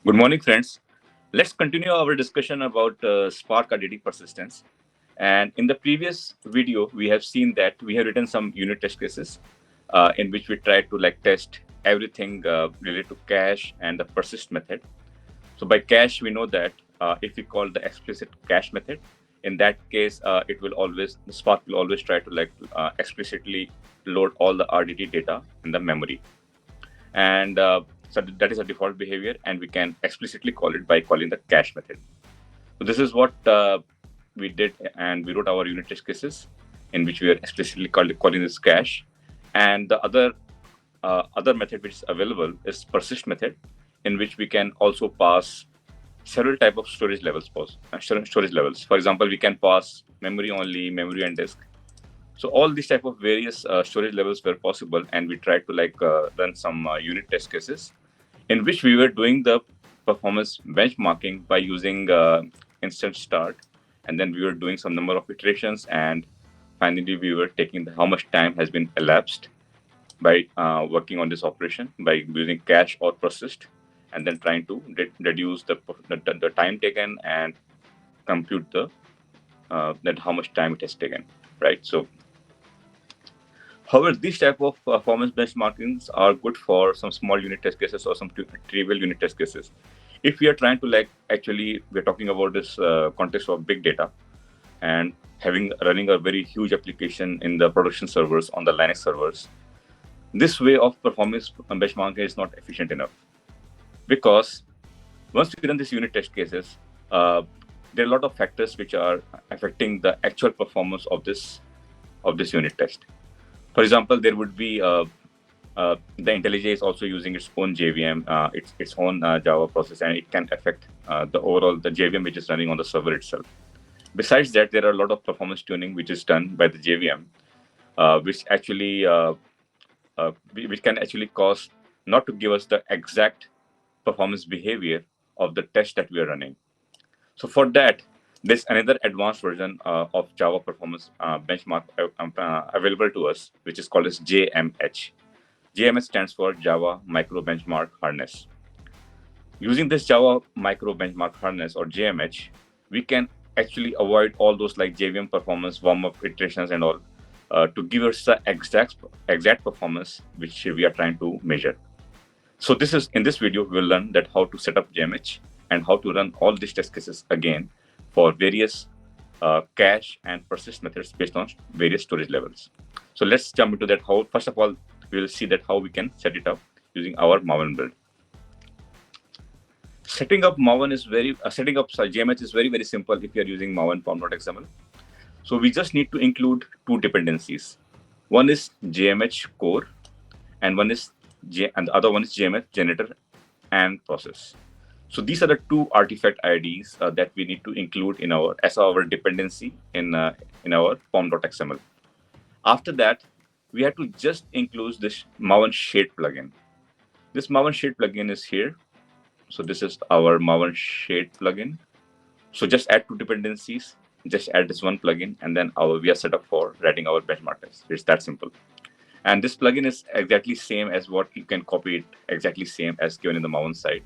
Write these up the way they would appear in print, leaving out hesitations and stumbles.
Good morning, friends. Let's continue our discussion about Spark RDD persistence. And in the previous video, we have seen that we have written some unit test cases in which we try to test everything related to cache and the persist method. So by cache, we know that if we call the explicit cache method, in that case, the Spark will always try to explicitly load all the RDD data in the memory. And so that is a default behavior, and we can explicitly call it by calling the cache method. So this is what we did, and we wrote our unit test cases in which we are explicitly calling this cache. And the other method which is available is persist method, in which we can also pass several type of storage levels. For example, we can pass memory only, memory and disk. So all these type of various storage levels were possible, and we tried to run some unit test cases in which we were doing the performance benchmarking by using instant start, and then we were doing some number of iterations, and finally we were taking how much time has been elapsed by working on this operation by using cache or persist, and then trying to reduce the time taken and compute the that how much time it has taken, right? So however, these type of performance benchmarkings are good for some small unit test cases or some trivial unit test cases. If we are trying to actually, we're talking about this context of big data and running a very huge application in the production servers on the Linux servers, this way of performance benchmarking is not efficient enough, because once we run these unit test cases, there are a lot of factors which are affecting the actual performance of this unit test. For example, there would be the IntelliJ is also using its own JVM, its own Java process, and it can affect the JVM which is running on the server itself. Besides that, there are a lot of performance tuning which is done by the JVM, which can actually cause not to give us the exact performance behavior of the test that we are running. So for that, there's another advanced version of Java performance benchmark available to us, which is called as JMH. JMH stands for Java Micro Benchmark Harness. Using this Java Micro Benchmark Harness, or JMH, we can actually avoid all those like JVM performance, warm-up iterations and all, to give us the exact performance which we are trying to measure. So in this video, we'll learn that how to set up JMH and how to run all these test cases again for various cache and persist methods based on various storage levels. So let's jump into that. First of all, we will see that how we can set it up using our Maven build. Setting up JMH is very, very simple if you are using Maven form.xml. So we just need to include two dependencies. One is JMH core, and the other one is JMH generator and process. So these are the two artifact IDs that we need to include as our dependency in our form.xml. After that, we have to just include this Maven shade plugin. This Maven shade plugin is here. So this is our Maven shade plugin. So just add two dependencies, just add this one plugin, and then we are set up for writing our benchmark test. It's that simple. And this plugin is exactly same as what you can copy it, exactly same as given in the Maven site.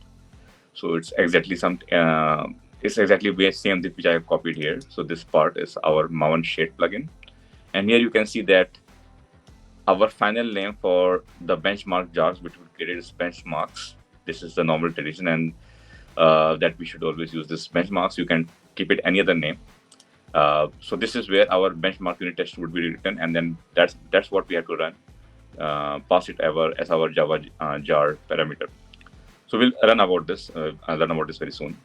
So it's exactly the same which I have copied here. So this part is our Maven shade plugin. And here you can see that our final name for the benchmark jars which we created is benchmarks. This is the normal tradition, and that we should always use this benchmarks. You can keep it any other name. So this is where our benchmark unit test would be written, and then that's what we have to run. Pass it as our Java jar parameter. So we'll learn about this very soon.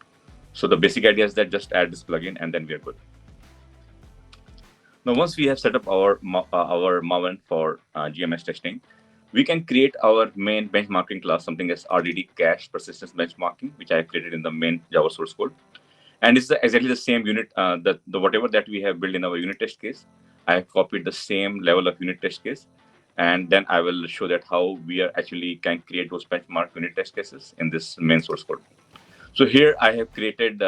So the basic idea is that just add this plugin, and then we are good. Now, once we have set up our Maven for GMS testing, we can create our main benchmarking class, something as RDD cache persistence benchmarking, which I have created in the main Java source code. And it's exactly the same unit, whatever that we have built in our unit test case. I have copied the same level of unit test case, and then I will show that how we can create those benchmark unit test cases in this main source code. So here I have created,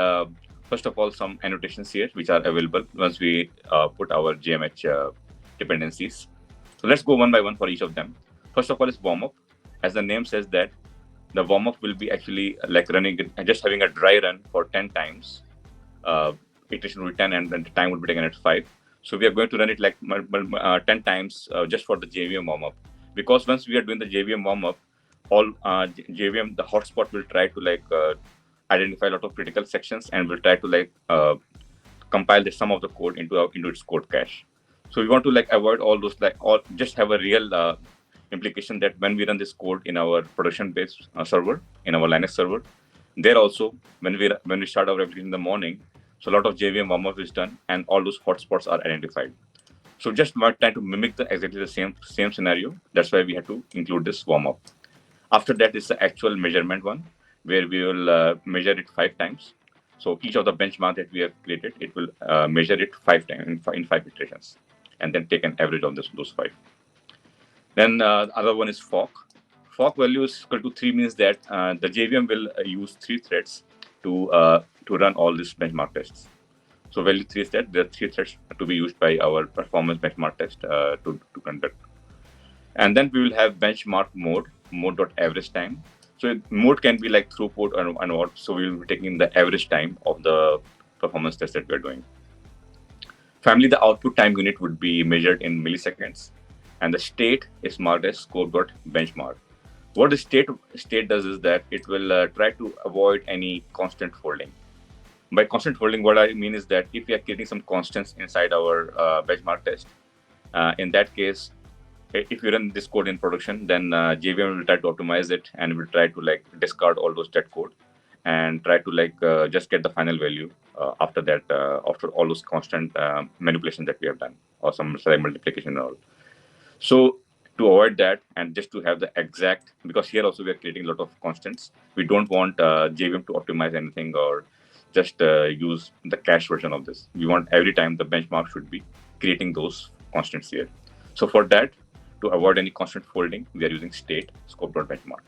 first of all, some annotations here, which are available once we put our JMH dependencies. So let's go one by one for each of them. First of all is warm-up. As the name says that the warm-up will be actually like running just having a dry run for 10 times. Iteration will be 10 and then the time will be taken at 5. So we are going to run it like 10 times just for the JVM warm-up. Because once we are doing the JVM warm-up, all JVM, the hotspot will try to like identify a lot of critical sections and will try to like compile the sum of the code into its code cache. So we want to like avoid all those, like all just have a real implication that when we run this code in our production-based server, in our Linux server, there also when we start our application in the morning, so a lot of JVM warm-up is done and all those hotspots are identified. So just trying to mimic exactly the same scenario. That's why we had to include this warm-up. After that is the actual measurement one, where we will measure it 5 times. So each of the benchmark that we have created, it will measure it 5 times in 5 iterations, and then take an average of those 5. Then the other one is fork. Fork value is equal to 3 means that the JVM will use 3 threads to run all these benchmark tests. So value 3 is that there are 3 threads to be used by our performance benchmark test to conduct. And then we will have benchmark mode.average time. So mode can be like throughput and what. So we will be taking the average time of the performance test that we are doing. Finally, the output time unit would be measured in milliseconds, and the state is marked as score.benchmark. What the state does is that it will try to avoid any constant folding. By constant folding, what I mean is that if we are creating some constants inside our benchmark test, in that case, if you run this code in production, then JVM will try to optimize it and will try to like discard all those dead code and try to like just get the final value after that, after all those constant manipulations that we have done or some multiplication and all. So to avoid that and just to have the exact, because here also we are creating a lot of constants, we don't want JVM to optimize anything or just use the cache version of this. We want every time the benchmark should be creating those constants here. So for that, to avoid any constant folding, we are using state scope.benchmark.